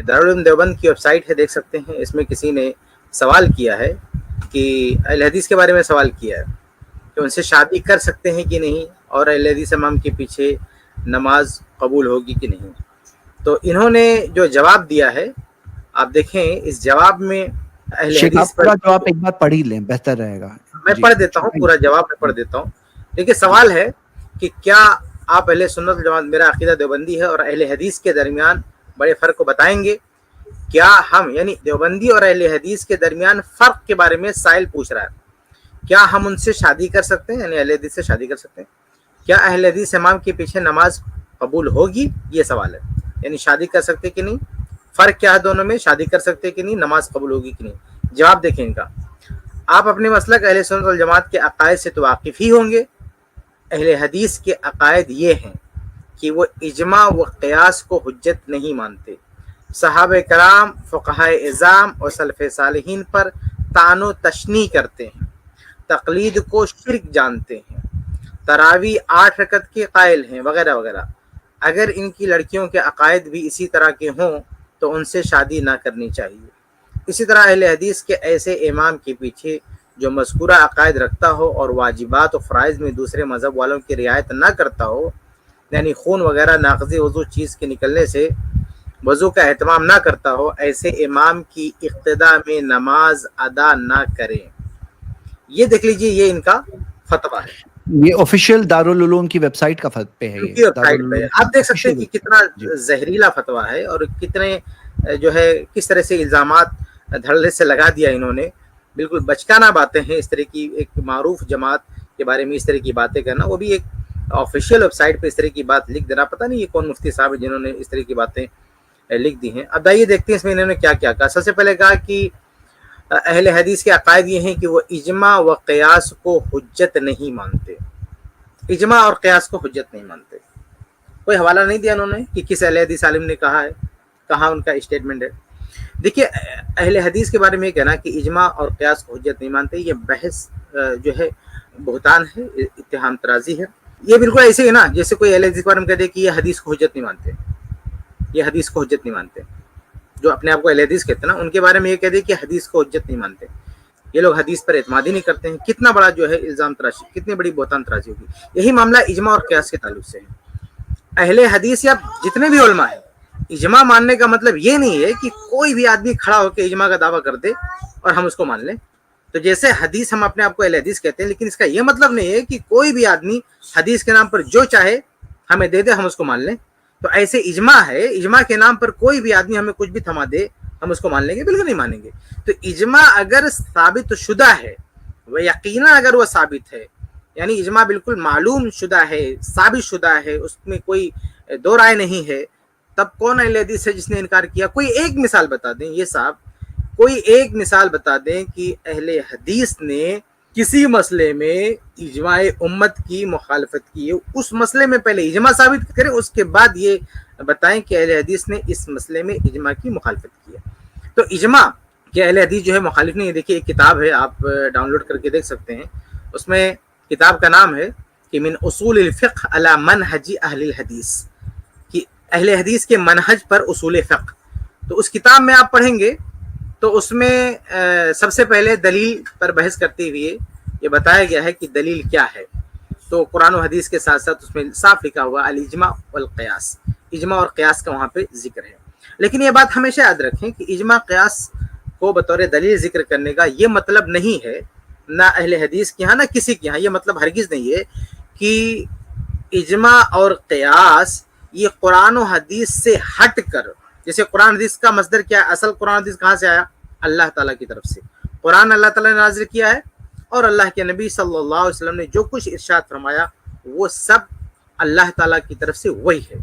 دارالعلوم دیوبند کی web site ہے، دیکھ سکتے ہیں. اس میں کسی نے سوال کیا ہے کہ اہل حدیث کے بارے میں سوال کیا ہے کہ ان سے شادی کر سکتے ہیں کہ نہیں، اور اہل حدیث امام کے پیچھے نماز قبول ہوگی کہ نہیں. تو انہوں نے جو جواب دیا ہے آپ دیکھیں، اس جواب میں اہل شیخ حدیث آپ پر پورا جواب ایک بار پڑھ ہی لیں، بہتر رہے گا. میں جی پڑھ دیتا ہوں، پورا جواب میں پڑھ دیتا ہوں. دیکھیے سوال ہے کہ کیا آپ اہل سنت والجماعت، میرا عقیدہ دیوبندی ہے، اور اہل حدیث کے درمیان بڑے فرق کو بتائیں گے. کیا ہم یعنی دیوبندی اور اہل حدیث کے درمیان فرق کے بارے میں سائل پوچھ رہا ہے. کیا ہم ان سے شادی کر سکتے ہیں، یعنی اہل حدیث سے شادی کر سکتے ہیں؟ کیا اہل حدیث امام کے پیچھے نماز قبول ہوگی؟ یہ سوال ہے. یعنی شادی کر سکتے کہ نہیں، فرق کیا ہے دونوں میں، شادی کر سکتے کہ نہیں، نماز قبول ہوگی کہ نہیں. جواب دیکھیں ان کا. آپ اپنے مسلک اہل سنت والجماعت کے عقائد سے تو واقف ہی ہوں گے. اہل حدیث کے عقائد یہ ہیں کہ وہ اجماع و قیاس کو حجت نہیں مانتے. صحابہ کرام، فقہائے اعظام اور سلف صالحین پر طعن و تشنیع کرتے ہیں. تقلید کو شرک جانتے ہیں. تراویح 8 رکعت کے قائل ہیں، وغیرہ وغیرہ. اگر ان کی لڑکیوں کے عقائد بھی اسی طرح کے ہوں تو ان سے شادی نہ کرنی چاہیے. اسی طرح اہل حدیث کے ایسے امام کے پیچھے جو مذکورہ عقائد رکھتا ہو اور واجبات و فرائض میں دوسرے مذہب والوں کی رعایت نہ کرتا ہو، یعنی خون وغیرہ ناقض وضو چیز کے نکلنے سے وضو کا اہتمام نہ کرتا ہو، ایسے امام کی اقتداء میں نماز ادا نہ کریں. یہ دیکھ لیجئے، یہ ان کا فتویٰ ہے. یہ آفیشیل دارالعلوم کی ویب سائٹ کا پہ ہے. ان یہ کی ویب سائٹ پہ دارالعلوم آپ دیکھ سکتے ہیں کہ کتنا جی زہریلا فتویٰ ہے، اور کتنے جو ہے کس طرح سے الزامات دھڑلے سے لگا دیا انہوں نے. بالکل بچکانہ باتیں ہیں. اس طرح کی ایک معروف جماعت کے بارے میں اس طرح کی باتیں کرنا، وہ بھی ایک آفیشیل ویب سائٹ پہ اس طرح کی بات لکھ دینا. پتہ نہیں یہ کون مفتی صاحب ہے جنہوں نے اس طرح کی باتیں لکھ دی ہیں. اب آئیے دیکھتے ہیں اس میں انہوں نے کیا کیا کہا. سب سے پہلے کہا کہ اہل حدیث کے عقائد یہ ہیں کہ وہ اجماع و قیاس کو حجت نہیں مانتے. اجماع اور قیاس کو حجت نہیں مانتے. کوئی حوالہ نہیں دیا انہوں نے کہ کس اہل حدیث عالم نے کہا ہے، کہاں ان کا اسٹیٹمنٹ ہے. دیکھیے اہل حدیث کے بارے میں یہ کہنا کہ اجماع اور قیاس کو حجت نہیں مانتے، یہ بحث جو ہے بہتان ہے، اتہام ترازی ہے. یہ بالکل ایسے ہی نا جیسے کوئی اہل حدیث کے بارے میں کہتے کہ یہ حدیث کو حجت نہیں مانتے، یہ حدیث کو حجت نہیں مانتے. جو اپنے آپ کو اہل حدیث کہتے ہیں نا، ان کے بارے میں یہ کہتے کہ حدیث کو حجت نہیں مانتے، یہ لوگ حدیث پر اعتماد ہی نہیں کرتے ہیں. کتنا بڑا جو ہے الزام تراشی، کتنی بڑی بہتان تراشی ہوگی. یہی معاملہ اجماع اور قیاس کے تعلق سے ہے. اہل حدیث یا جتنے بھی علماء ہیں، اجماع ماننے کا مطلب یہ نہیں ہے کہ کوئی بھی آدمی کھڑا ہو کے اجماع کا دعویٰ کر دے اور ہم اس کو مان لیں. تو جیسے حدیث ہم اپنے آپ کو اہل حدیث کہتے ہیں، لیکن اس کا یہ مطلب نہیں ہے کہ کوئی بھی آدمی حدیث کے نام پر جو چاہے ہمیں دے دے ہم اس کو مان لیں. تو ایسے اجماع ہے، اجماع کے نام پر کوئی بھی آدمی ہمیں کچھ بھی تھما دے ہم اس کو مان لیں گے؟ بالکل نہیں مانیں گے. تو اجماع اگر ثابت شدہ ہے، وہ یقینا اگر وہ ثابت ہے، یعنی اجماع بالکل معلوم شدہ ہے، ثابت شدہ ہے، اس میں کوئی دو رائے نہیں ہے، تب کون اہل حدیث ہے جس نے انکار کیا؟ کوئی ایک مثال بتا دیں یہ صاحب، کوئی ایک مثال بتا دیں کہ اہل حدیث نے کسی مسئلے میں اجماع امت کی مخالفت کی. اس مسئلے میں پہلے اجماع ثابت کریں، اس کے بعد یہ بتائیں کہ اہل حدیث نے اس مسئلے میں اجماع کی مخالفت کی ہے. تو اجماع کہ اہل حدیث جو ہے مخالف نہیں ہے. دیکھیے ایک کتاب ہے، آپ ڈاؤن لوڈ کر کے دیکھ سکتے ہیں. اس میں کتاب کا نام ہے کہ من اصول الفقہ علی منہج اہل الحدیث، کہ اہل حدیث کے منہج پر اصول فقہ. تو اس کتاب میں آپ پڑھیں گے تو اس میں سب سے پہلے دلیل پر بحث کرتے ہوئے یہ بتایا گیا ہے کہ دلیل کیا ہے. تو قرآن و حدیث کے ساتھ ساتھ اس میں صاف لکھا ہوا الاجماع والقیاس، اجماع اور قیاس کا وہاں پہ ذکر ہے. لیکن یہ بات ہمیشہ یاد رکھیں کہ اجماع قیاس کو بطور دلیل ذکر کرنے کا یہ مطلب نہیں ہے، نہ اہل حدیث کے ہاں نہ کسی کے ہاں یہ مطلب ہرگز نہیں ہے کہ اجماع اور قیاس یہ قرآن و حدیث سے ہٹ کر، جیسے قرآن حدیث کا مصدر کیا ہے، اصل قرآن حدیث کہاں سے آیا؟ اللہ تعالیٰ کی طرف سے. قرآن اللہ تعالیٰ نے نازل کیا ہے، اور اللہ کے نبی صلی اللہ علیہ وسلم نے جو کچھ ارشاد فرمایا وہ سب اللہ تعالیٰ کی طرف سے وہی ہے.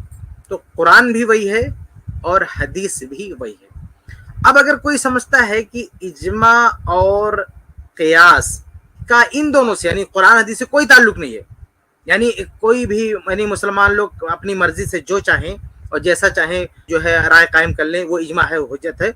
تو قرآن بھی وہی ہے اور حدیث بھی وہی ہے. اب اگر کوئی سمجھتا ہے کہ اجماع اور قیاس کا ان دونوں سے یعنی قرآن حدیث سے کوئی تعلق نہیں ہے، یعنی کوئی بھی یعنی مسلمان لوگ اپنی مرضی سے جو چاہیں اور جیسا چاہیں جو ہے رائے قائم کر لیں، وہ اجماع ہے، وہ حجت ہے،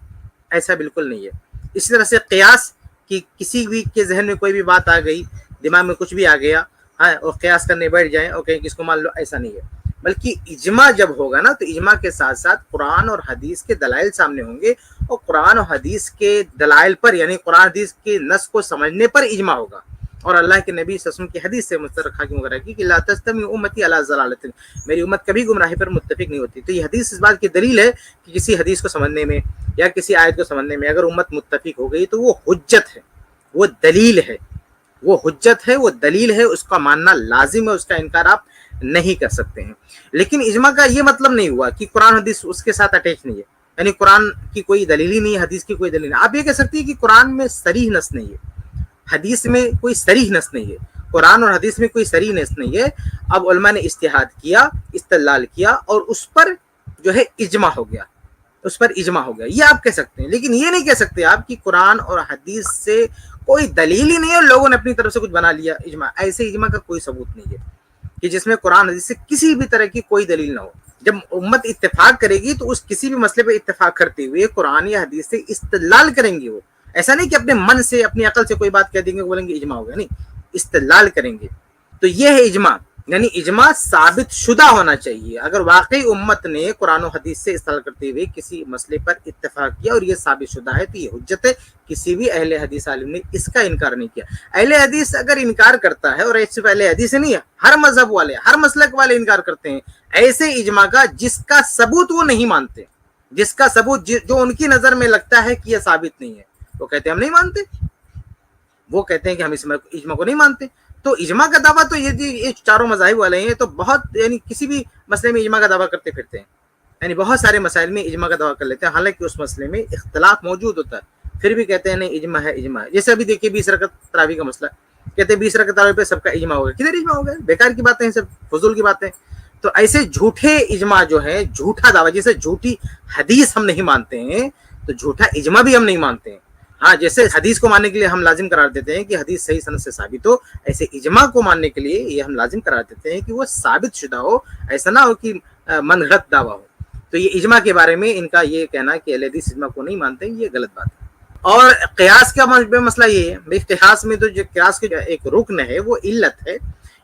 ایسا بالکل نہیں ہے. اسی طرح سے قیاس کہ کسی بھی کے ذہن میں کوئی بھی بات آ گئی، دماغ میں کچھ بھی آ گیا اور قیاس کرنے بیٹھ جائیں اور کہیں کہ اس کو مان لو، ایسا نہیں ہے. بلکہ اجماع جب ہوگا نا تو اجماع کے ساتھ ساتھ قرآن اور حدیث کے دلائل سامنے ہوں گے، اور قرآن اور حدیث کے دلائل پر یعنی قرآن حدیث کے نص کو سمجھنے پر اجماع ہوگا۔ اور اللہ کے نبی صلی اللہ علیہ وسلم کی حدیث سے مسترک حاکم وغیرہ کی کہ لا تجتمع امتی علی ضلالۃ، میری امت کبھی گمراہی پر متفق نہیں ہوتی۔ تو یہ حدیث اس بات کی دلیل ہے کہ کسی حدیث کو سمجھنے میں یا کسی آیت کو سمجھنے میں اگر امت متفق ہو گئی تو وہ حجت ہے، وہ دلیل ہے، وہ حجت ہے، وہ دلیل ہے، اس کا ماننا لازم ہے، اس کا انکار آپ نہیں کر سکتے ہیں۔ لیکن اجماع کا یہ مطلب نہیں ہوا کہ قرآن حدیث اس کے ساتھ اٹیچ نہیں ہے، یعنی قرآن کی کوئی دلیل ہی نہیں ہے، حدیث کی کوئی دلیل نہیں۔ آپ یہ کہہ سکتے ہیں کہ قرآن میں صریح نص نہیں ہے، حدیث میں کوئی صریح نص نہیں ہے، قرآن اور حدیث میں کوئی صریح نص نہیں ہے۔ اب علماء نے اجتہاد کیا، استدلال کیا، اور اس پر جو ہے اجماع ہو گیا، اس پر اجماع ہو گیا، یہ آپ کہہ سکتے ہیں۔ لیکن یہ نہیں کہہ سکتے آپ کہ قرآن اور حدیث سے کوئی دلیل ہی نہیں ہے، لوگوں نے اپنی طرف سے کچھ بنا لیا اجماع۔ ایسے اجماع کا کوئی ثبوت نہیں ہے کہ جس میں قرآن حدیث سے کسی بھی طرح کی کوئی دلیل نہ ہو۔ جب امت اتفاق کرے گی تو اس کسی بھی مسئلے پہ اتفاق کرتے ہوئے قرآن یا حدیث سے استدلال کریں گے۔ وہ ایسا نہیں کہ اپنے من سے اپنی عقل سے کوئی بات کہہ دیں گے بولیں گے اجماع ہو گیا، نہیں، استدلال کریں گے۔ تو یہ ہے اجماع، یعنی اجماع ثابت شدہ ہونا چاہیے۔ اگر واقعی امت نے قرآن و حدیث سے استدلال کرتے ہوئے کسی مسئلے پر اتفاق کیا اور یہ ثابت شدہ ہے تو یہ حجت ہے، کسی بھی اہل حدیث عالم نے اس کا انکار نہیں کیا۔ اہل حدیث اگر انکار کرتا ہے، اور صرف اہل حدیث نہیں ہے، ہر مذہب والے، ہر مسلک والے انکار کرتے ہیں ایسے اجماع کا جس کا ثبوت وہ نہیں مانتے، جس کا ثبوت جو ان کی نظر میں لگتا ہے کہ یہ ثابت نہیں ہے، وہ کہتے ہیں ہم نہیں مانتے، وہ کہتے ہیں کہ ہم اس اجماع کو نہیں مانتے۔ تو اجماع کا دعویٰ تو یہ چاروں مذاہب والے ہیں تو بہت، یعنی کسی بھی مسئلے میں اجماع کا دعویٰ کرتے پھرتے ہیں، یعنی بہت سارے مسائل میں اجماع کا دعویٰ کر لیتے ہیں، حالانکہ اس مسئلے میں اختلاف موجود ہوتا ہے، پھر بھی کہتے ہیں نہیں اجماع ہے، اجماع ہے۔ جیسے ابھی دیکھیے 20 رکعت تراویح کا مسئلہ، کہتے ہیں 20 رکعت تراویح پہ سب کا اجماع ہو گیا۔ کدھر اجماع ہو گیا؟ بیکار کی باتیں ہیں، سب فضول کی باتیں۔ تو ایسے جھوٹے اجماع جو ہے، جھوٹا دعویٰ، جیسے جھوٹی حدیث ہم نہیں مانتے ہیں تو جھوٹا اجماع بھی ہم نہیں مانتے ہیں۔ ہاں، جیسے حدیث کو ماننے کے لیے ہم لازم قرار دیتے ہیں کہ حدیث صحیح سند سے ثابت ہو، ایسے اجماع کو ماننے کے لیے یہ ہم لازم قرار دیتے ہیں کہ وہ ثابت شدہ ہو، ایسا نہ ہو کہ من گھڑت دعویٰ ہو۔ تو یہ اجماع کے بارے میں ان کا یہ کہنا کہ اہل حدیث اجماع کو نہیں مانتے، یہ غلط بات ہے۔ اور قیاس کا مسئلہ یہ ہے، قیاس میں تو جو قیاس کے ایک رکن ہے وہ علت ہے،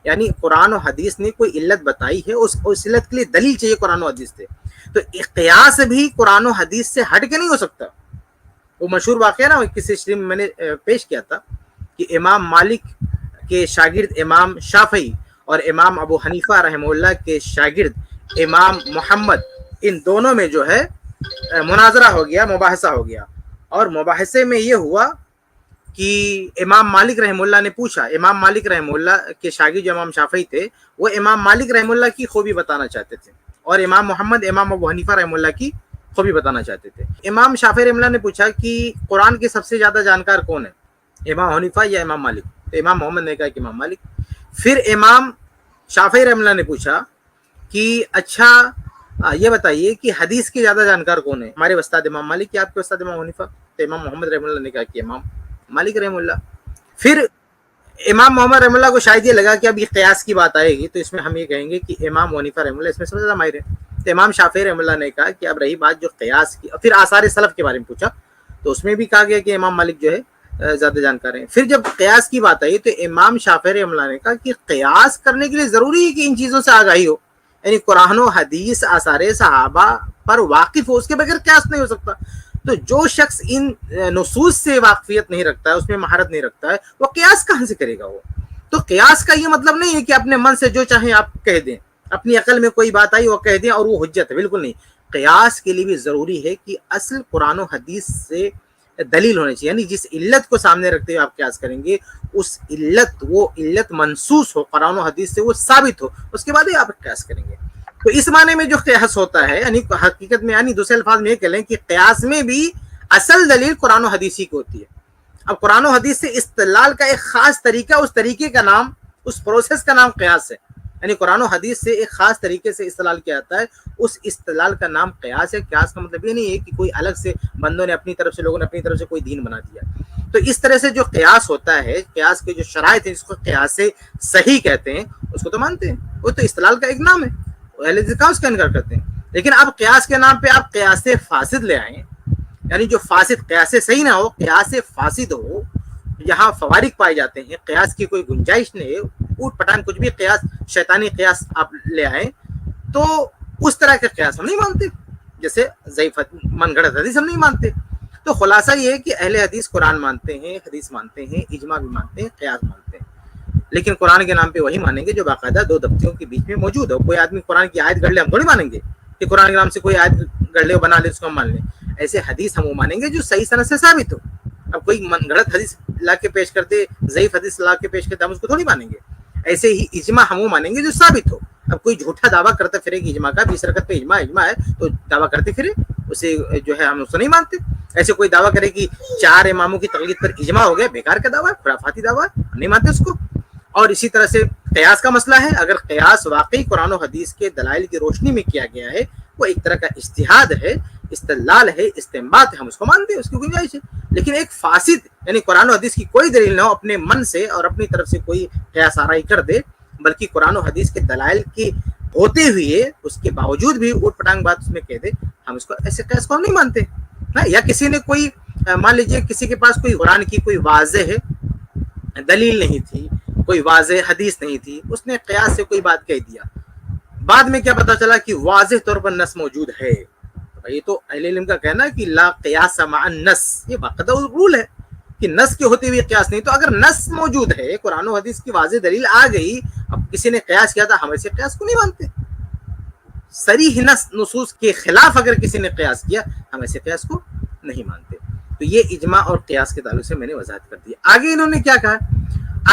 یعنی قرآن و حدیث نے کوئی علت بتائی ہے، اس علت کے لیے دلیل چاہیے قرآن و حدیث سے۔ تو قیاس بھی قرآن و حدیث سے ہٹ کے نہیں ہو سکتا۔ وہ مشہور واقعہ نا کسی شریف میں نے پیش کیا تھا کہ امام مالک کے شاگرد امام شافعی اور امام ابو حنیفہ رحمہ اللہ کے شاگرد امام محمد، ان دونوں میں جو ہے مناظرہ ہو گیا، مباحثہ ہو گیا، اور مباحثے میں یہ ہوا کہ امام مالک رحمہ اللہ نے پوچھا، امام مالک رحمہ اللہ کے شاگرد جو امام شافعی تھے وہ امام مالک رحمہ اللہ کی خوبی بتانا چاہتے تھے، اور امام محمد امام ابو حنیفہ رحمہ اللہ کی خوبی بتانا چاہتے تھے۔ امام شافعی رحمہ اللہ نے پوچھا کہ قرآن کے سب سے زیادہ جانکار کون ہے، امام حنیفہ یا امام مالک؟ تو امام محمد نے کہا کہ امام مالک۔ پھر امام شافعی رحمہ اللہ نے پوچھا کہ اچھا یہ بتائیے کہ حدیث کے زیادہ جانکار کون ہے، ہمارے استاد امام مالک یا آپ کے استاد امام حنیفہ؟ تو امام محمد رحمہ اللہ نے کہا کہ امام مالک رحمہ اللہ۔ پھر امام محمد رحمہ اللہ کو شاید یہ لگا کہ اب یہ قیاس کی بات آئے گی تو اس میں ہم یہ کہیں گے کہ امام حنیفہ رحمہ اللہ اس میں سب سے زیادہ ماہر ہے۔ تو امام شافعی رحمہ اللہ نے کہا کہ اب رہی بات جو قیاس کی، پھر آثار سلف کے بارے میں پوچھا تو اس میں بھی کہا گیا کہ امام مالک جو ہے زیادہ جانکار ہیں۔ پھر جب قیاس کی بات آئی تو امام شافعی رحمہ اللہ نے کہا کہ قیاس کرنے کے لیے ضروری ہے کہ ان چیزوں سے آگاہی ہو، یعنی قرآن و حدیث آثار صحابہ پر واقف ہو، اس کے بغیر قیاس نہیں ہو سکتا۔ تو جو شخص ان نصوص سے واقفیت نہیں رکھتا ہے، اس میں مہارت نہیں رکھتا ہے، وہ قیاس کہاں سے کرے گا؟ وہ تو قیاس کا یہ مطلب نہیں ہے کہ اپنے من سے جو چاہیں آپ کہہ دیں، اپنی عقل میں کوئی بات آئی وہ کہہ دیں اور وہ حجت ہے، بالکل نہیں۔ قیاس کے لیے بھی ضروری ہے کہ اصل قرآن و حدیث سے دلیل ہونے چاہیے، یعنی جس علت کو سامنے رکھتے ہوئے آپ قیاس کریں گے اس علت، وہ علت منصوص ہو قرآن و حدیث سے، وہ ثابت ہو، اس کے بعد ہی آپ قیاس کریں گے۔ تو اس معنی میں جو قیاس ہوتا ہے، یعنی حقیقت میں، یعنی دوسرے الفاظ میں یہ کہہ لیں کہ قیاس میں بھی اصل دلیل قرآن و حدیث ہی کی ہوتی ہے۔ اب قرآن و حدیث سے استدلال کا ایک خاص طریقہ، اس طریقے کا نام، اس پروسیس کا نام قیاس ہے، یعنی قرآن و حدیث سے ایک خاص طریقے سے استدلال کیا جاتا ہے، اس استدلال کا نام قیاس ہے۔ قیاس کا مطلب یہ نہیں ہے کہ کوئی الگ سے بندوں نے اپنی طرف سے، لوگوں نے اپنی طرف سے کوئی دین بنا دیا۔ تو اس طرح سے جو قیاس ہوتا ہے، قیاس کے جو شرائط ہیں جس کو قیاس سے صحیح کہتے ہیں، اس کو تو مانتے ہیں، وہ تو استدلال کا ایک نام ہے، اہل حدیث اس کا انکار کرتے ہیں۔ لیکن اب قیاس کے نام پہ آپ قیاس فاسد لے آئیں، یعنی جو فاسد، قیاس صحیح نہ ہو، قیاس فاسد ہو، یہاں فوارق پائے جاتے ہیں، قیاس کی کوئی گنجائش نہیں ہے، اوٹ پٹانگ کچھ بھی قیاس، شیطانی قیاس آپ لے آئیں تو اس طرح کے قیاس ہم نہیں مانتے، جیسے ضعیف من گھڑت حدیث ہم نہیں مانتے۔ تو خلاصہ یہ ہے کہ اہل حدیث قرآن مانتے ہیں، حدیث مانتے ہیں، اجماع بھی مانتے ہیں، قیاس مانتے ہیں، لیکن قرآن کے نام پہ وہی مانیں گے جو باقاعدہ دو دفتیوں کے بیچ میں موجود ہو۔ کوئی آدمی قرآن کی آیت گڑھ لے، ہم تھوڑی مانیں گے کہ قرآن کے نام سے کوئی آیت گڑھ لے بنا لے اس کو ہم مان لیں۔ ایسے حدیث ہم وہ مانیں گے جو صحیح سند سے ثابت ہو۔ اب کوئی من گھڑت حدیث لا کے پیش کرتے، ضعیف حدیث لا کے پیش کرتے، ہم اس کو تھوڑی مانیں گے۔ ایسے ہی اجماع ہم وہ مانیں گے جو ثابت ہو۔ اب کوئی جھوٹا دعویٰ کرتا پھرے کہ اجماع کا 20 رکعت پہ اجماع ہے تو دعویٰ کرتے پھرے، اسے جو ہے ہم اس کو نہیں مانتے۔ ایسے کوئی دعویٰ کرے کہ 4 اماموں کی تقلید پر اجماع ہو گیا، بیکار کا دعویٰ، خرافاتی دعویٰ، ہم نہیں مانتے اس کو۔ اور اسی طرح سے قیاس کا مسئلہ ہے، اگر قیاس واقعی قرآن و حدیث کے دلائل کی روشنی میں کیا گیا ہے، وہ ایک طرح کا اجتہاد ہے، استدلال ہے، استنباط ہے، ہم اس کو مانتے ہیں، اس کی گنجائش ہے۔ لیکن ایک فاسد یعنی قرآن و حدیث کی کوئی دلیل نہ ہو، اپنے من سے اور اپنی طرف سے کوئی قیاس آرائی کر دے، بلکہ قرآن و حدیث کے دلائل کی ہوتے ہوئے اس کے باوجود بھی اوٹ پٹانگ بات اس میں کہہ دے، ہم اس کو ایسے قیاس کو ہم نہیں مانتے۔ یا کسی نے کوئی مان لیجئے کسی کے پاس کوئی قرآن کی کوئی واضح دلیل نہیں تھی، کوئی واضح حدیث نہیں تھی، اس نے قیاس سے کوئی بات کہہ دیا، بعد میں کیا پتا چلا کہ واضح طور پر نص موجود ہے۔ یہ تو اہل علم کا کہنا ہے کہ لا قیاس مع النص، یہ باقاعدہ رول ہے کہ نص کے ہوتے ہوئے قیاس نہیں۔ تو اگر نص موجود ہے، قرآن و حدیث کی واضح دلیل آ گئی، اب کسی نے قیاس کیا تھا، ہم ایسے قیاس کو نہیں مانتے۔ صریح نصوص کے خلاف اگر کسی نے قیاس کیا، ہم ایسے قیاس کو نہیں مانتے۔ تو یہ اجماع اور قیاس کے تعلق سے میں نے وضاحت کر دی۔ آگے انہوں نے کیا کہا؟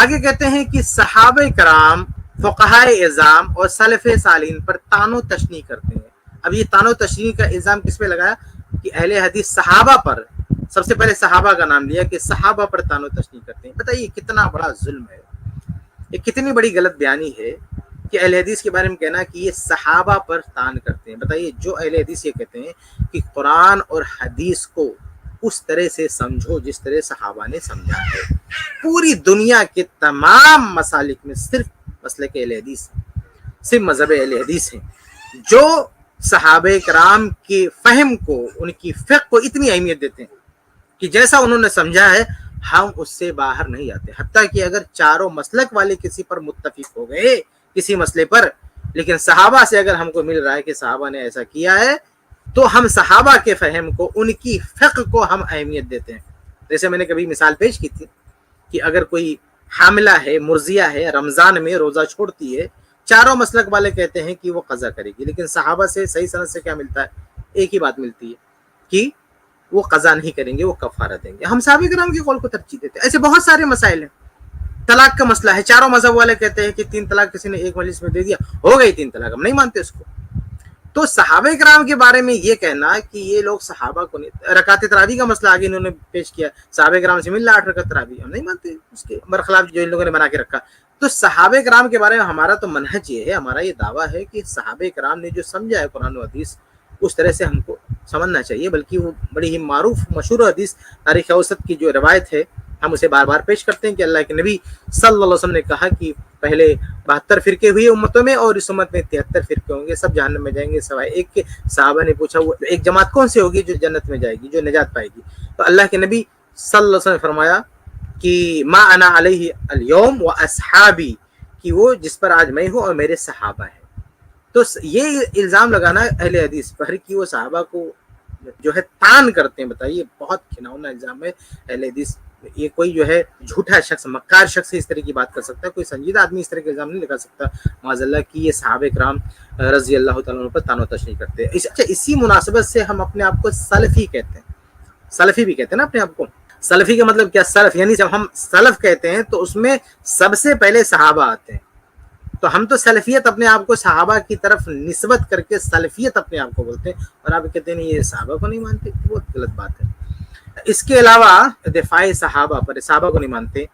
آگے کہتے ہیں کہ صحابہ کرام، فقہائے اعظام اور سلف صالحین پر طعن و تشنیع کرتے ہیں۔ اب یہ طعن و تشنیع کا الزام کس پہ لگایا؟ کہ اہل حدیث صحابہ پر، سب سے پہلے صحابہ کا نام لیا کہ صحابہ پر طعن و تشنیع کرتے ہیں۔ بتائیے کتنا بڑا ظلم ہے، یہ کتنی بڑی غلط بیانی ہے کہ اہل حدیث کے بارے میں کہنا کہ یہ صحابہ پر طعن کرتے ہیں۔ بتائیے، جو اہل حدیث یہ کہتے ہیں کہ قرآن اور حدیث کو اس طرح سے سمجھو جس طرح صحابہ نے سمجھا ہے۔ پوری دنیا کے تمام مسالک میں صرف مسلک اہل حدیث، صرف مذہب اہل حدیث ہیں جو صحابہ کرام کے فہم کو، ان کی فقہ کو اتنی اہمیت دیتے ہیں کہ جیسا انہوں نے سمجھا ہے ہم اس سے باہر نہیں آتے۔ حتیٰ کہ اگر چاروں مسلک والے کسی پر متفق ہو گئے کسی مسئلے پر، لیکن صحابہ سے اگر ہم کو مل رہا ہے کہ صحابہ نے ایسا کیا ہے، تو ہم صحابہ کے فہم کو، ان کی فقہ کو ہم اہمیت دیتے ہیں۔ جیسے میں نے کبھی مثال پیش کی تھی کہ اگر کوئی حاملہ ہے، مرضیہ ہے، رمضان میں روزہ چھوڑتی ہے، چاروں مسلک والے کہتے ہیں کہ وہ قضا کرے گی، لیکن صحابہ سے صحیح سند سے کیا ملتا ہے؟ ایک ہی بات ملتی ہے کہ وہ قضا نہیں کریں گے، وہ کفارہ دیں گے۔ ہم صحابہ کرام کے قول کو ترجیح دیتے ہیں۔ ایسے بہت سارے مسائل ہیں۔ طلاق کا مسئلہ ہے، چاروں مذہب والے کہتے ہیں کہ 3 طلاق کسی نے ایک مجلس میں دے دیا، ہو گئی 3 طلاق، ہم نہیں مانتے اس کو۔ تو صحابہ کرام کے بارے میں یہ کہنا کہ یہ لوگ صحابہ کو نہیں، رکعت تراویح کا مسئلہ آگے انہوں نے پیش کیا، صحابہ کرام سے مل رہا 8 رکعت تراویح، ہم نہیں مانتے اس کے برخلاف جو ان لوگوں نے بنا کے رکھا۔ تو صحابہ کرام کے بارے میں ہمارا تو منہج یہ ہے، ہمارا یہ دعویٰ ہے کہ صحابہ کرام نے جو سمجھا ہے قرآن و حدیث، اس طرح سے ہم کو سمجھنا چاہیے۔ بلکہ وہ بڑی ہی معروف مشہور حدیث تاریخ اوسط کی جو روایت ہے، ہم اسے بار بار پیش کرتے ہیں کہ اللہ کے نبی صلی اللہ علیہ وسلم نے کہا کہ پہلے 72 فرقے ہوئے امتوں میں، اور اس امت میں 73 فرقے ہوں گے، سب جہنم میں جائیں گے سوائے ایک کے۔ صحابہ نے پوچھا وہ ایک جماعت کون سی ہوگی جو جنت میں جائے گی، جو نجات پائے گی؟ تو اللہ کے نبی صلی اللہ علیہ وسلم نے فرمایا کہ ما انا علیہ اليوم و اصحابی، کہ وہ جس پر آج میں ہوں اور میرے صحابہ ہیں۔ تو یہ الزام لگانا اہل حدیث پر کہ وہ صحابہ کو جو ہے طعن کرتے ہیں، بتائیے بہت گھناؤنا الزام ہے۔ اہل حدیث یہ کوئی جو ہے جھوٹا شخص، مکار شخص اس طرح کی بات کر سکتا ہے، کوئی سنجیدہ آدمی اس طرح کے الزام نہیں لگا سکتا معاذ اللہ کی یہ صحابہ کرام رضی اللہ تعالیٰ عنہ پر طعن و تشنیع کرتے ہیں۔ اچھا، اسی مناسبت سے ہم اپنے آپ کو سلفی کہتے ہیں، سلفی بھی کہتے ہیں نا اپنے آپ کو۔ سلفی کا مطلب کیا؟ سلف یعنی جب ہم سلف کہتے ہیں تو اس میں سب سے پہلے صحابہ آتے ہیں۔ تو ہم تو سلفیت اپنے آپ کو صحابہ کی طرف نسبت کر کے سلفیت اپنے آپ کو بولتے ہیں، اور آپ کہتے ہیں یہ صحابہ کو نہیں مانتے، بہت غلط بات ہے۔ اس کے علاوہ دفاع صحابہ پر، صحابہ کو نہیں مانتے،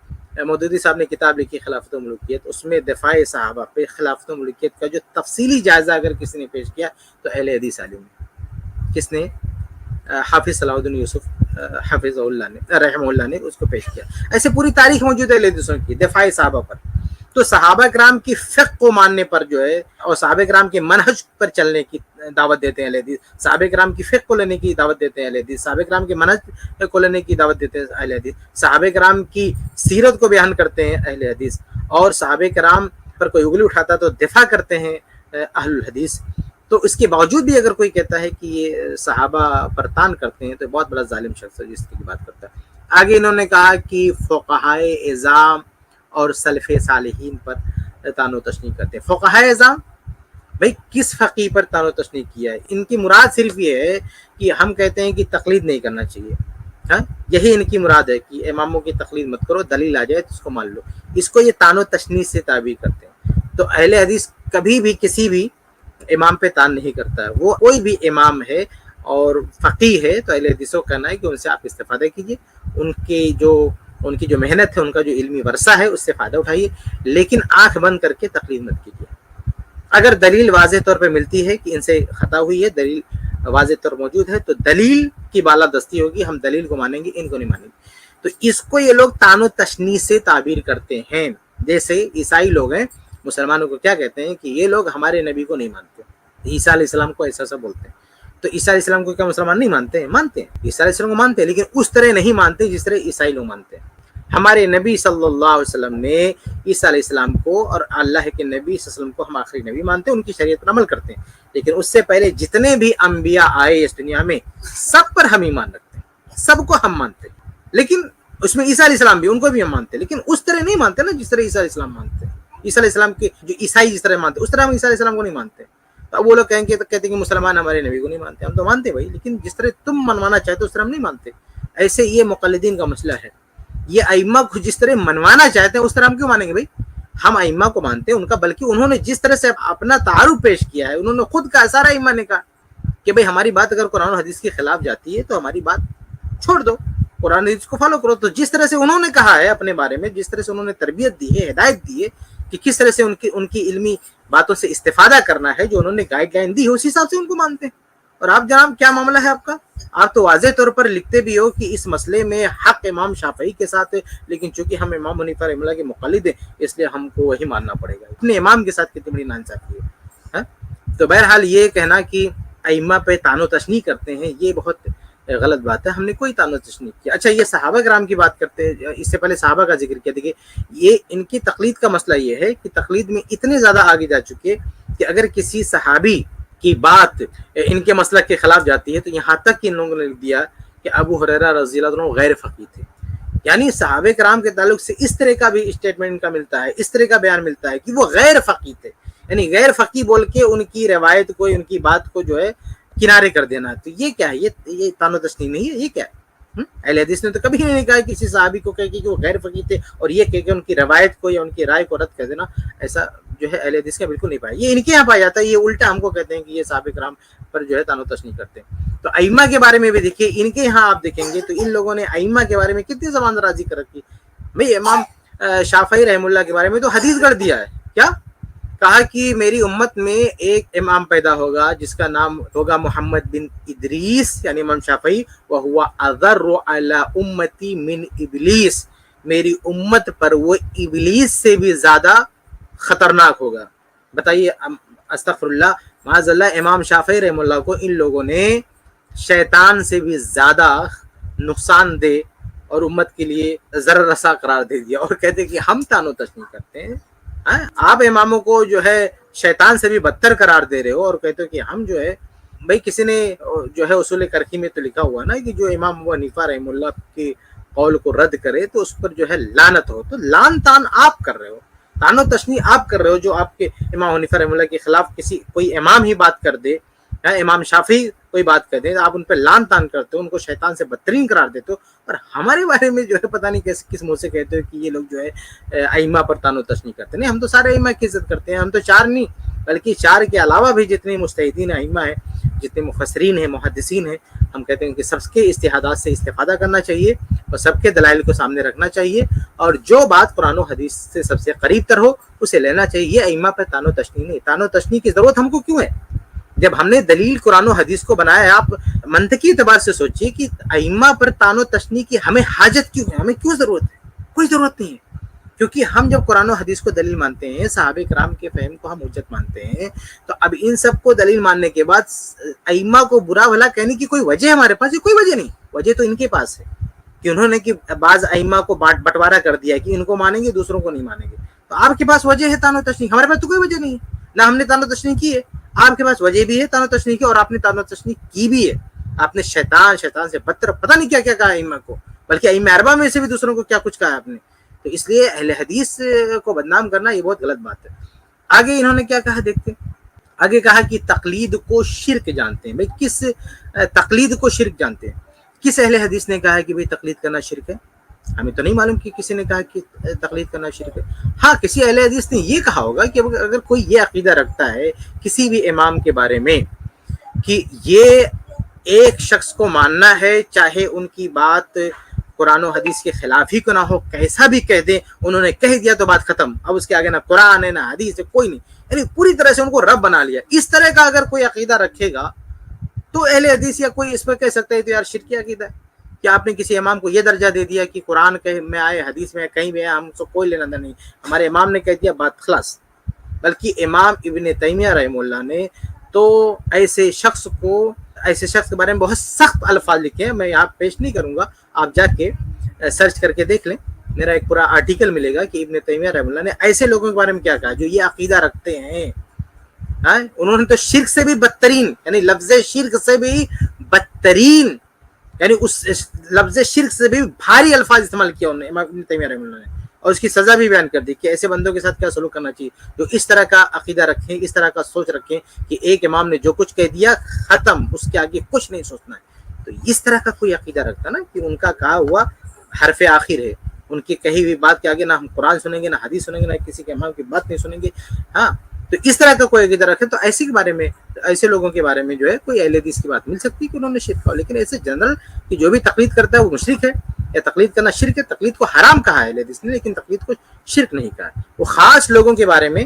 مودودی صاحب نے کتاب لکھی خلافت و ملوکیت، اس میں دفاع صحابہ پہ خلافت و ملوکیت کا جو تفصیلی جائزہ اگر کسی نے پیش کیا تو اہل حدیث عالم ہے۔ کس نے؟ حافظ صلاح الدین یوسف حافظ اللہ نے رحمہ اللہ نے اس کو پیش کیا۔ ایسے پوری تاریخ موجود ہے اہل حدیثوں کی دفاع صحابہ پر۔ تو صحابہ کرام کی فقہ کو ماننے پر جو ہے، اور صحابہ کرام کے منہج پر چلنے کی دعوت دیتے ہیں اہل حدیث، صحابہ کرام کی فقہ کو لینے کی دعوت دیتے ہیں اہل حدیث، صحابہ کرام کے منہج کو لینے کی دعوت دیتے ہیں اہل حدیث، صحابہ کرام کی سیرت کو بیان کرتے ہیں اہل حدیث، اور صحابہ کرام پر کوئی انگلی اٹھاتا تو دفاع کرتے ہیں اہل الحدیث. تو اس کے باوجود بھی اگر کوئی کہتا ہے کہ یہ صحابہ پر تان کرتے ہیں تو بہت بڑا ظالم شخص ہے جس کی بات کرتا ہے. آگے انہوں نے کہا کہ فقہائے اعظام اور سلف صالحین پر تان و تشنیع کرتے ہیں. فقہائے اعظام بھائی کس فقی پر تان و تشنیع کیا ہے؟ ان کی مراد صرف یہ ہے کہ ہم کہتے ہیں کہ تقلید نہیں کرنا چاہیے. ہاں یہی ان کی مراد ہے کہ اماموں کی تقلید مت کرو, دلیل آ جائے تو اس کو مان لو. اس کو یہ تان و تشنیع سے تعبیر کرتے ہیں. تو اہل حدیث کبھی بھی کسی بھی امام پہ تان نہیں کرتا ہے. وہ کوئی بھی امام ہے اور فقیہ ہے تو اہل حدیثوں کا کہنا ہے کہ ان سے آپ استفادہ کیجیے, ان کی جو محنت ہے, ان کا جو علمی ورثہ ہے اس سے فائدہ اٹھائیے, لیکن آنکھ بند کر کے تقلید مت کیجیے. اگر دلیل واضح طور پہ ملتی ہے کہ ان سے خطا ہوئی ہے, دلیل واضح طور موجود ہے, تو دلیل کی بالادستی ہوگی, ہم دلیل کو مانیں گے, ان کو نہیں مانیں گے. تو اس کو یہ لوگ تان و تشنیع سے تعبیر کرتے ہیں. جیسے عیسائی لوگ ہیں, مسلمانوں کو کیا کہتے ہیں کہ یہ لوگ ہمارے نبی کو نہیں مانتے, عیسیٰ علیہ السلام کو ایسا بولتے ہیں. تو عیسیٰ علیہ السلام کو کیا مسلمان نہیں مانتے ہیں؟ مانتے ہیں. عیسیٰ علیہ السلام کو مانتے ہیں, لیکن اس طرح نہیں مانتے جس طرح عیسائی لوگ مانتے ہیں. ہمارے نبی صلی اللہ علیہ وسلم نے عیسیٰ علیہ السلام کو اور اللہ کے نبی صلی اللہ علیہ وسلم کو ہم آخری نبی مانتے ہیں, ان کی شریعت پر عمل کرتے ہیں. لیکن اس سے پہلے جتنے بھی انبیاء آئے اس دنیا میں سب پر ہم ایمان رکھتے ہیں, سب کو ہم مانتے ہیں. لیکن اس میں عیسیٰ علیہ السلام بھی, ان کو بھی ہم مانتے ہیں, لیکن اس طرح نہیں مانتے نا جس طرح عیسیٰ علیہ السلام مانتے ہیں. عیسیٰ علیہ السلام کے جو عیسائی جس طرح مانتے ہیں اس طرح ہم عیسیٰ علیہ السلام کو نہیں مانتے. تو وہ لوگ کہیں گے, تو کہتے ہیں کہ مسلمان ہمارے نبی کو نہیں مانتے. ہم تو مانتے ہیں بھائی, لیکن جس طرح تم منوانا چاہتے اس طرح ہم نہیں مانتے. ایسے یہ مقلدین کا مسئلہ ہے. یہ ائمہ کو جس طرح منوانا چاہتے ہیں اس طرح ہم کیوں مانیں گے بھائی؟ ہم ائمہ کو مانتے ہیں ان کا, بلکہ انہوں نے جس طرح سے اپنا تعارف پیش کیا ہے, انہوں نے خود کا سارا ائمہ نے کہا کہ بھائی ہماری بات اگر قرآن و حدیث کے خلاف جاتی ہے تو ہماری بات چھوڑ دو, قرآن حدیث کو فالو کرو. تو جس طرح سے انہوں نے کہا ہے اپنے بارے میں, جس طرح سے انہوں نے تربیت دی ہے, ہدایت دی ہے کہ کس طرح سے ان کی علمی باتوں سے استفادہ کرنا ہے, جو انہوں نے گائیڈ لائن دی ہے, اسی حساب سے ان کو مانتے ہیں. اور آپ جناب کیا معاملہ ہے آپ کا؟ آپ تو واضح طور پر لکھتے بھی ہو کہ اس مسئلے میں حق امام شافعی کے ساتھ ہے, لیکن چونکہ ہم امام حنیفہ رحمہ اللہ کے مقلد ہیں اس لیے ہم کو وہی ماننا پڑے گا. اپنے امام کے ساتھ کتنی بڑی ناانصافی ہے. تو بہرحال یہ کہنا کہ ائمہ پہ تان و تشنیع کرتے ہیں یہ بہت غلط بات ہے. ہم نے کوئی تان و تشنیع کیا. اچھا یہ صحابہ کرام کی بات کرتے ہیں, اس سے پہلے صحابہ کا ذکر کیا. دیکھیے یہ ان کی تقلید کا مسئلہ یہ ہے کہ تقلید میں اتنے زیادہ آگے جا چکے کہ اگر کسی صحابی کی بات ان کے مسلک کے خلاف جاتی ہے تو یہاں تک کہ ان لوگوں نے لکھ دیا کہ ابو ہریرہ رضی اللہ عنہ غیر فقیہ تھے. یعنی صحابہ کرام کے تعلق سے اس طرح کا بھی اسٹیٹمنٹ کا ملتا ہے, اس طرح کا بیان ملتا ہے کہ وہ غیر فقیہ تھے. یعنی غیر فقیہ بول کے ان کی روایت کو, ان کی بات کو جو ہے کنارے کر دینا. تو یہ کیا ہے؟ یہ تان و تشنیع نہیں ہے. یہ کیا ہے؟ اہل حدیث نے تو کبھی نہیں کہا کسی صحابی کو کہ وہ غیر فقیہ تھے اور یہ کہ ان کی روایت کو یا ان کی رائے کو رد کر دینا, ایسا جو ہے اہل حدیث کا بالکل نہیں پایا. یہ ان کے یہاں پایا جاتا ہے. یہ الٹا ہم کو کہتے ہیں کہ یہ صحابہ کرام پر جو ہے تان و تشنیع کرتے ہیں. تو ائمہ کے بارے میں بھی دیکھیے, ان کے یہاں آپ دیکھیں گے تو ان لوگوں نے ائمہ کے بارے میں کتنی زبان درازی کر رکھی. بھائی امام شافعی رحمہ اللہ کے بارے میں تو حدیث گڑھ دیا ہے. کیا کہا کہ میری امت میں ایک امام پیدا ہوگا جس کا نام ہوگا محمد بن ادریس, یعنی امام شافعی, وہو اضر علی امتی من ابلیس, میری امت پر وہ ابلیس سے بھی زیادہ خطرناک ہوگا. بتائیے, استغفر اللہ, معاذ اللہ, امام شافعی رحمہ اللہ کو ان لوگوں نے شیطان سے بھی زیادہ نقصان دہ اور امت کے لیے ضرر رسا قرار دے دیا, اور کہتے کہ ہم تان و تشنیع کرتے ہیں. آپ اماموں کو جو ہے شیطان سے بھی بدتر قرار دے رہے ہو اور کہتے ہو کہ ہم جو ہے, بھائی کسی نے جو ہے اصول کرخی میں تو لکھا ہوا نا کہ جو امام ابو حنیفہ رحمہ اللہ کے قول کو رد کرے تو اس پر جو ہے لعنت ہو. تو لعن تان آپ کر رہے ہو, تان و تشنیع آپ کر رہے ہو. جو آپ کے امام حنیفہ رحمہ اللہ کے خلاف کوئی امام ہی بات کر دے, امام شافعی کوئی بات کر دیں, آپ ان پہ لعن تان کرتے ہو, ان کو شیطان سے بدترین قرار دیتے ہو, اور ہمارے بارے میں جو ہے پتہ نہیں کس منہ سے کہتے ہو کہ یہ لوگ جو ہے ائمہ پر تان و تشنیع کرتے ہیں. نہیں, ہم تو سارے ائمہ کی عزت کرتے ہیں. ہم تو 4 نہیں بلکہ 4 کے علاوہ بھی جتنے مجتہدین ائمہ ہیں, جتنے مفسرین ہیں, محدثین ہیں, ہم کہتے ہیں کہ سب کے اجتہادات سے استفادہ کرنا چاہیے اور سب کے دلائل کو سامنے رکھنا چاہیے, اور جو بات قرآن و حدیث سے سب سے قریب تر ہو اسے لینا چاہیے. یہ ائمہ پر تان و تشنیع نہیں. تان و تشنیع کی ضرورت ہم کو کیوں ہے جب ہم نے دلیل قرآن و حدیث کو بنایا ہے؟ آپ منطقی اعتبار سے سوچئے کہ ائمہ پر تان و تشنیع کی ہمیں حاجت کیوں ہے, ہمیں کیوں ضرورت ہے؟ کوئی ضرورت نہیں ہے. کیونکہ ہم جب قرآن و حدیث کو دلیل مانتے ہیں, صحابہ کرام کے فہم کو ہم حجت مانتے ہیں, تو اب ان سب کو دلیل ماننے کے بعد ائمہ کو برا بھلا کہنے کی کوئی وجہ ہمارے پاس؟ کوئی وجہ نہیں. وجہ تو ان کے پاس ہے کہ انہوں نے کہ بعض ائمہ کو بٹوارا کر دیا کہ ان کو مانیں گے دوسروں کو نہیں مانیں گے. تو آپ کے پاس وجہ ہے تان و تشنیع, ہمارے پاس تو کوئی وجہ نہیں ہے. نہ ہم نے تانو تشنیح کی ہے. آپ کے پاس وجہ بھی ہے تانو تشنیح کی اور آپ نے تانو تشنیح کی بھی ہے. آپ نے شیطان سے بدتر پتہ نہیں کیا کیا کہا ائمہ کو, بلکہ ائمہ اربعہ میں سے بھی دوسروں کو کیا کچھ کہا آپ نے. تو اس لیے اہل حدیث کو بدنام کرنا یہ بہت غلط بات ہے. آگے انہوں نے کیا کہا دیکھتے ہیں. آگے کہا کہ تقلید کو شرک جانتے ہیں. بھائی کس تقلید کو شرک جانتے ہیں؟ کس اہل حدیث نے کہا کہ بھائی تقلید کرنا شرک ہے؟ ہمیں تو نہیں معلوم کہ کسی نے کہا کہ تقلید کرنا شرک ہے. ہاں کسی اہل حدیث نے یہ کہا ہوگا کہ اگر کوئی یہ عقیدہ رکھتا ہے کسی بھی امام کے بارے میں کہ یہ ایک شخص کو ماننا ہے چاہے ان کی بات قرآن و حدیث کے خلاف ہی کو نہ ہو, کیسا بھی کہہ دیں, انہوں نے کہہ دیا تو بات ختم, اب اس کے آگے نہ قرآن ہے نہ حدیث ہے, کوئی نہیں, یعنی پوری طرح سے ان کو رب بنا لیا. اس طرح کا اگر کوئی عقیدہ رکھے گا تو اہل حدیث یا کوئی اس پہ کہہ سکتا ہے تو یار شرکی عقیدہ ہے کہ آپ نے کسی امام کو یہ درجہ دے دیا کہ قرآن میں آئے حدیث میں کہیں بھی آئے ہم سے کوئی لینا نہیں, ہمارے امام نے کہہ دیا بات خلاص. بلکہ امام ابن تیمیہ رحمہ اللہ نے تو ایسے شخص کے بارے میں بہت سخت الفاظ لکھے ہیں. میں یہاں پیش نہیں کروں گا, آپ جا کے سرچ کر کے دیکھ لیں, میرا ایک پورا آرٹیکل ملے گا کہ ابن تیمیہ رحمہ اللہ نے ایسے لوگوں کے بارے میں کیا کہا جو یہ عقیدہ رکھتے ہیں. انہوں نے تو شرک سے بھی بدترین, یعنی لفظ شرک سے بھی بدترین, یعنی اس لفظ شرک سے بھی بھاری الفاظ استعمال کیا انہوں نے امام ابن تیمیہ رحمہ اللہ نے, اور اس کی سزا بھی بیان کر دی کہ ایسے بندوں کے ساتھ کیا سلوک کرنا چاہیے جو اس طرح کا عقیدہ رکھیں, اس طرح کا سوچ رکھیں کہ ایک امام نے جو کچھ کہہ دیا ختم, اس کے آگے کچھ نہیں سوچنا ہے. تو اس طرح کا کوئی عقیدہ رکھتا نا کہ ان کا کہا ہوا حرف آخر ہے, ان کی کہی ہوئی بات کے آگے نہ ہم قرآن سنیں گے نہ حدیث سنیں گے نہ کسی کے امام کی بات نہیں سنیں گے. ہاں تو اس طرح کا کوئی عقیدہ رکھے تو ایسے لوگوں کے بارے میں جو ہے کوئی اہل حدیث کی بات مل سکتی کہ انہوں نے شرک کہا. لیکن ایسے جنرل کہ جو بھی تقلید کرتا ہے وہ مشرک ہے یا تقلید کرنا شرک ہے. تقلید کو حرام کہا ہے اہل حدیث نے, لیکن تقلید کو شرک نہیں کہا ہے. وہ خاص لوگوں کے بارے میں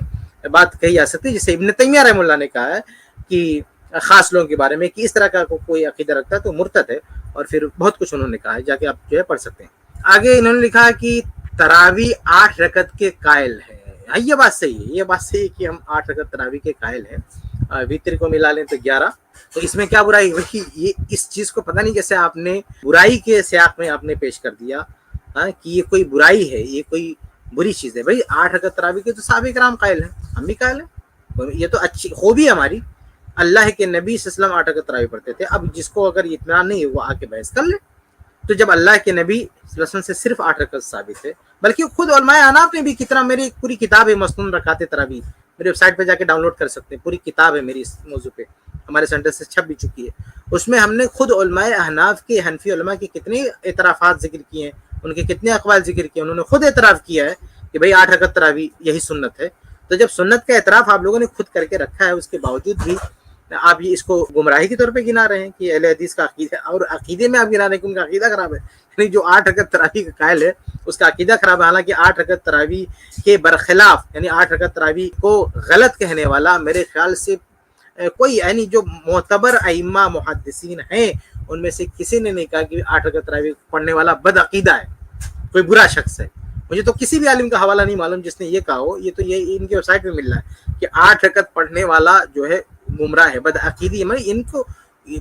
بات کہی جا سکتی ہے, جیسے ابن تیمیہ رحمہ اللہ نے کہا ہے کہ خاص لوگوں کے بارے میں کہ اس طرح کا کوئی عقیدہ رکھتا ہے تو مرتد ہے, اور پھر بہت کچھ انہوں نے کہا ہے, جا کے آپ جو ہے پڑھ سکتے ہیں. آگے انہوں نے لکھا کہ تراویح 8 رکعت کے قائل ہے. یہ بات صحیح ہے کہ ہم 8 رکعت تراویح کے قائل ہیں, وتر کو ملا لیں تو 11. تو اس میں کیا برائی ہے؟ یہ اس چیز کو پتہ نہیں کیسے آپ نے برائی کے سیاق میں آپ نے پیش کر دیا کہ یہ کوئی برائی ہے, یہ کوئی بری چیز ہے. بھائی 8 رکعت تراویح کے تو صحابہ کرام قائل ہیں, ہم بھی قائل ہیں, یہ تو اچھی خوبی ہے ہماری. اللہ کے نبی صلی اللہ علیہ وسلم 8 رکعت تراویح پڑھتے تھے. اب جس کو اگر اطمینان نہیں ہے وہ آ کے بحث کر لے. تو جب اللہ کے نبی صلی اللہ علیہ وسلم سے صرف 8 رکعت ثابت ہے, بلکہ خود علماء احناف نے بھی کتنا, میری پوری کتاب ہے مسنون رکعات تراویح, میری ویب سائٹ پہ جا کے ڈاؤن لوڈ کر سکتے ہیں, پوری کتاب ہے میری اس موضوع پہ, ہمارے سینٹر سے چھپ بھی چکی ہے. اس میں ہم نے خود علماء احناف کے, حنفی علماء کے کتنے اعترافات ذکر کیے ہیں, ان کے کتنے اقوال ذکر کیے, انہوں نے خود اعتراف کیا ہے کہ بھائی 8 رکعت تراویح یہی سنت ہے. تو جب سنت کا اعتراف آپ لوگوں نے خود کر کے رکھا ہے, اس کے باوجود بھی آپ یہ اس کو گمراہی کے طور پہ گنا رہے ہیں کہ اہل حدیث کا عقیدہ, اور عقیدے میں آپ گنا رہے ہیں کہ ان کا عقیدہ خراب ہے. یعنی جو 8 رکعت تراویح کا قائل ہے اس کا عقیدہ خراب ہے. حالانکہ 8 رکعت تراویح کے برخلاف, یعنی 8 رکعت تراویح کو غلط کہنے والا میرے خیال سے کوئی, یعنی جو معتبر ائمہ محدثین ہیں ان میں سے کسی نے نہیں کہا کہ 8 رکعت تراویح پڑھنے والا بد عقیدہ ہے, کوئی برا شخص ہے. مجھے تو کسی بھی عالم کا حوالہ نہیں معلوم جس نے یہ کہا ہو. یہ تو یہ ان کی ویب سائٹ پہ مل رہا ہے کہ 8 رکعت پڑھنے والا جو ہے گمراہ ہے, بد عقیدی ہے. ان کو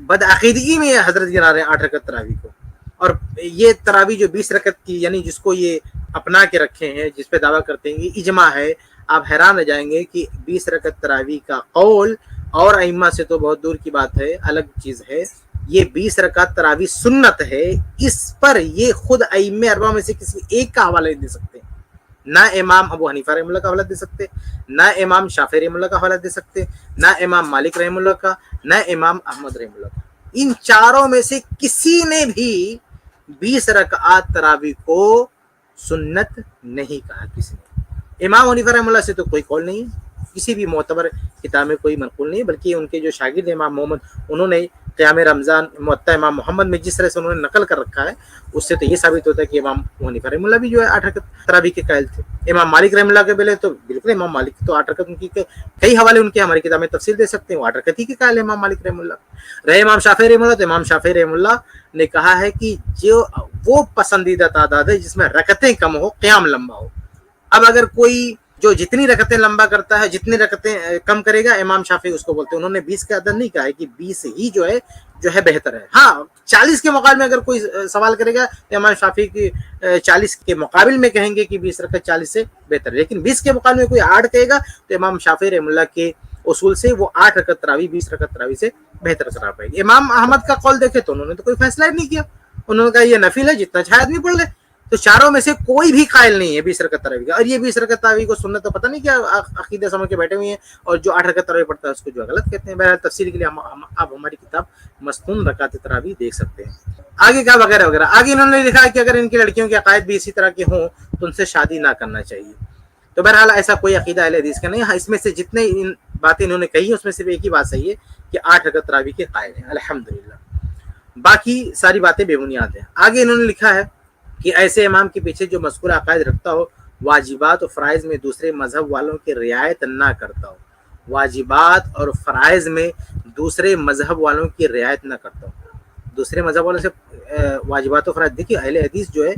بد عقیدگی میں حضرت گنا رہے ہیں 8 رکعت تراویح کو. اور یہ تراویح جو 20 رکعت کی, یعنی جس کو یہ اپنا کے رکھے ہیں, جس پہ دعویٰ کرتے ہیں یہ اجماع ہے, آپ حیران رہ جائیں گے کہ 20 رکعت تراویح کا قول اور ائمہ سے تو بہت دور کی بات ہے, الگ چیز ہے. یہ 20 رکعت تراویح سنت ہے, اس پر یہ خود ائمہ اربعہ میں سے کسی ایک کا حوالہ نہیں دے سکتے. نہ امام ابو حنیفہ رحمہ اللہ کا حوالہ دے سکتے, نہ امام شافعی رحمہ اللہ کا حوالہ دے سکتے, نہ امام مالک رحمہ اللہ کا, نہ امام احمد رحمہ اللہ کا. ان چاروں میں سے کسی نے بھی 20 رکعات تراویح کو سنت نہیں کہا. کسی نے, امام حنیفہ رحمہ اللہ سے تو کوئی قول نہیں ہے, کسی بھی معتبر کتاب میں کوئی منقول نہیں ہے, بلکہ ان کے جو شاگرد امام محمد, انہوں نے قیام رمضان موطا امام محمد میں جس طرح سے انہوں نے نقل کر رکھا ہے, اس سے تو یہ ثابت ہوتا ہے کہ امام حنیفہ رحمہ اللہ بھی جو ہے 8 رکعت تراویح کے قائل تھے. امام مالک رحمہ اللہ کے پہلے تو بالکل, امام مالک تو 8 رکعت, ان کی کئی حوالے ان کے ہماری کتاب میں تفصیل دے سکتے ہیں, وہ 8 رکعت ہی کے قائل ہے امام مالک رحمہ اللہ. رہے امام شافعی رحمہ اللہ, تو امام شافعی رحمہ اللہ نے کہا ہے کہ جو وہ پسندیدہ تعداد ہے جس میں رکعتیں کم ہو, قیام لمبا ہو. اب اگر کوئی جو جتنی رکعتیں لمبا کرتا ہے جتنی رکعتیں کم کرے گا امام شافعی اس کو بولتے ہیں. انہوں نے 20 کا عدد نہیں کہا ہے کہ 20 ہی جو ہے بہتر ہے. ہاں 40 کے مقابل میں اگر کوئی سوال کرے گا تو امام شافعی کی 40 کے مقابل میں کہیں گے کہ 20 رکعت 40 سے بہتر ہے. لیکن 20 کے مقابل میں کوئی 8 کہے گا تو امام شافعی رحمہ اللہ کے اصول سے وہ 8 رکعت تراویح 20 رکعت تراویح سے بہتر قرار پائے گی. امام احمد کا قول دیکھے تو انہوں نے تو کوئی فیصلہ نہیں کیا. انہوں نے کہا یہ نفل ہے جتنا چاہے آدمی پڑھ لے. تو چاروں میں سے کوئی بھی قائل نہیں ہے 20 رکعت تراویح کا. اور یہ 20 رکعت تراویح کو سنت تو پتہ نہیں کیا عقیدہ سمجھ کے بیٹھے ہوئے ہیں, اور جو 8 رکعت تراویح پڑھتا ہے اس کو جو غلط کہتے ہیں. بہرحال تفصیل کے لیے آپ ہماری کتاب مستون رکعت تراویح دیکھ سکتے ہیں. آگے کا وغیرہ وغیرہ. آگے انہوں نے لکھا کہ اگر ان کی لڑکیوں کے عقائد بھی اسی طرح کے ہوں تو ان سے شادی نہ کرنا چاہیے. تو بہرحال ایسا کوئی عقیدہ اہل حدیث کا نہیں. ہاں اس میں سے جتنے باتیں انہوں نے کہی ہیں اس میں صرف ایک ہی بات صحیح ہے کہ 8 رکعت تراویح کے قائل ہیں الحمدللہ. باقی ساری باتیں بے بنیاد ہیں. آگے انہوں نے لکھا ہے کہ ایسے امام کے پیچھے جو مذکور عقائد رکھتا ہو واجبات و فرائض میں دوسرے مذہب والوں کی رعایت نہ کرتا ہو. واجبات اور فرائض میں دوسرے مذہب والوں کی رعایت نہ کرتا ہو. دوسرے مذہب والوں سے واجبات و فرائض, دیکھیے اہل حدیث جو ہے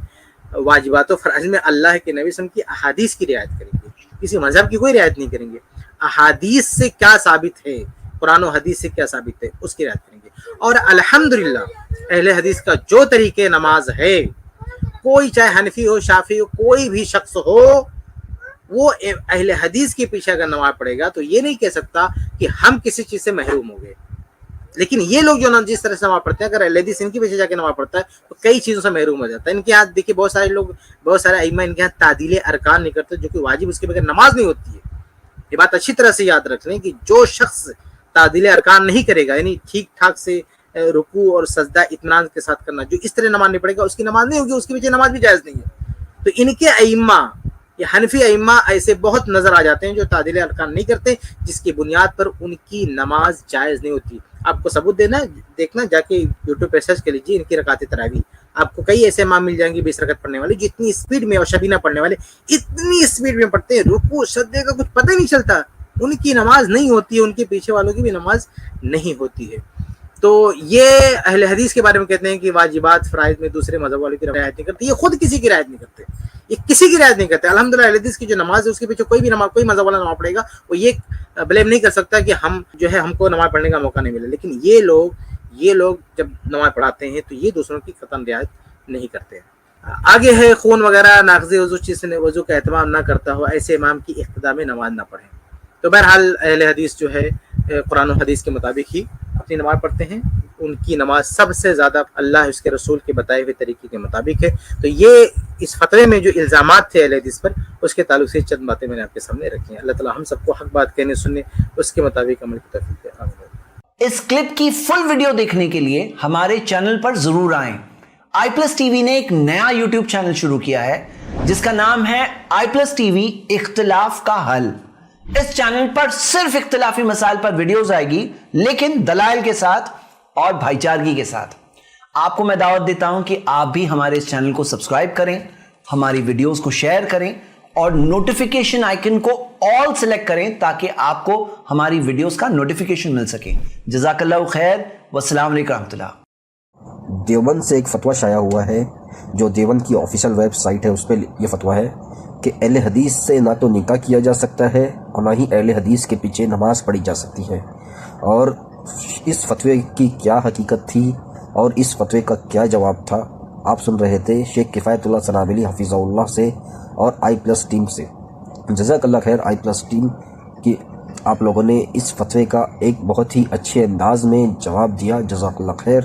واجبات و فرائض میں اللہ کے نبی صلی اللہ علیہ وسلم کی احادیث کی رعایت کریں گے, کسی مذہب کی کوئی رعایت نہیں کریں گے. احادیث سے کیا ثابت ہے, قرآن و حدیث سے کیا ثابت ہے اس کی رعایت کریں گے. اور الحمدللہ اہل حدیث کا جو طریقے نماز ہے, کوئی چاہے حنفی ہو شافعی ہو کوئی بھی شخص ہو, وہ اہل حدیث کے پیچھے اگر نماز پڑھے گا تو یہ نہیں کہہ سکتا کہ ہم کسی چیز سے محروم ہو گئے. لیکن یہ لوگ جو جس طرح سے نماز پڑھتے ہیں, اگر اہل حدیث ان کے پیچھے جا کے نماز پڑھتا ہے تو کئی چیزوں سے محروم ہو جاتا ہے. ان کے ہاتھ دیکھیے بہت سارے لوگ, بہت سارے ائمہ ان کے ہاتھ تعدیل ارکان نہیں کرتے, جو کہ واجب اس کے بغیر نماز نہیں ہوتی ہے. یہ بات اچھی طرح سے یاد رکھ لیں کہ جو شخص تعدیل ارکان نہیں کرے گا, یعنی ٹھیک ٹھاک سے رکوع اور سجدہ اطمینان کے ساتھ کرنا, جو اس طرح نماز نہیں پڑھے گا اس کی نماز نہیں ہوگی, اس کے پیچھے نماز بھی جائز نہیں ہے. تو ان کے ائمہ یہ حنفی ائمہ ایسے بہت نظر آ جاتے ہیں جو تعدیل ارکان نہیں کرتے, جس کی بنیاد پر ان کی نماز جائز نہیں ہوتی. آپ کو ثبوت دیکھنا جا کے یوٹیوب پہ سرچ کر لیجیے ان کی رکعت تراویح, آپ کو کئی ایسے امام مل جائیں گے 20 رکعت پڑھنے والے, جو اتنی اسپیڈ میں, اور شبینہ پڑھنے والے اتنی اسپیڈ میں پڑھتے ہیں, رکوع سجدے کا کچھ پتہ ہی نہیں چلتا. ان کی نماز نہیں ہوتی ہے, ان کے پیچھے والوں کی بھی نماز نہیں ہوتی ہے. تو یہ اہل حدیث کے بارے میں کہتے ہیں کہ واجبات فرائض میں دوسرے مذہب والوں کی رعایت نہیں کرتے. یہ خود کسی کی رعایت نہیں کرتے, یہ کسی کی رعایت نہیں کرتے. الحمدللہ اہل حدیث کی جو نماز ہے اس کے پیچھے کوئی بھی نماز, کوئی مذہب والا نماز پڑھے گا وہ یہ بلیم نہیں کر سکتا کہ ہم جو ہے ہم کو نماز پڑھنے کا موقع نہیں ملا. لیکن یہ لوگ جب نماز پڑھاتے ہیں تو یہ دوسروں کی قطعاً رعایت نہیں کرتے. آگے ہے خون وغیرہ ناقض وضو چیز سے وضو کا اہتمام نہ کرتا ہو, ایسے امام کی اقتداء میں نماز نہ پڑھیں. تو بہرحال اہل حدیث جو ہے قرآن و حدیث کے مطابق ہی اپنی نماز پڑھتے ہیں. ان کی نماز سب سے زیادہ اللہ اس کے رسول کے بتائے ہوئے طریقے کے مطابق ہے. تو یہ اس فتوے میں جو الزامات تھے اہل حدیث پر, اس کے تعلق سے چند باتیں میں نے آپ کے سامنے رکھی ہیں. اللہ تعالی ہم سب کو حق بات کہنے سننے اس کے مطابق عمل کی توفیق دے. آمین. اس کلپ کی فل ویڈیو دیکھنے کے لیے ہمارے چینل پر ضرور آئیں. آئی پلس ٹی وی نے ایک نیا یوٹیوب چینل شروع کیا ہے جس کا نام ہے آئی پلس ٹی وی اختلاف کا حل. اس چینل پر صرف اختلافی مسائل پر ویڈیوز آئے گی, لیکن دلائل کے ساتھ اور بھائی چارگی کے ساتھ. آپ کو میں دعوت دیتا ہوں کہ آپ بھی ہمارے اس چینل کو سبسکرائب کریں, ہماری ویڈیوز کو شیئر کریں اور نوٹیفیکیشن آئیکن کو آل سلیکٹ کریں تاکہ آپ کو ہماری ویڈیوز کا نوٹیفیکیشن مل سکے. جزاک اللہ خیر, والسلام علیکم ورحمۃ اللہ. دیوبند سے ایک فتویٰ شائع ہوا ہے, جو دیوبند کی آفیشیل ویب سائٹ ہے اس پہ یہ فتویٰ ہے کہ اہل حدیث سے نہ تو نکاح کیا جا سکتا ہے اور نہ ہی اہل حدیث کے پیچھے نماز پڑھی جا سکتی ہے. اور اس فتوے کی کیا حقیقت تھی اور اس فتوے کا کیا جواب تھا, آپ سن رہے تھے شیخ کفایت اللہ سنابلی حفظہ اللہ سے اور آئی پلس ٹیم سے. جزاک اللہ خیر. آئی پلس ٹیم کی آپ لوگوں نے اس فتوے کا ایک بہت ہی اچھے انداز میں جواب دیا, جزاک اللہ خیر.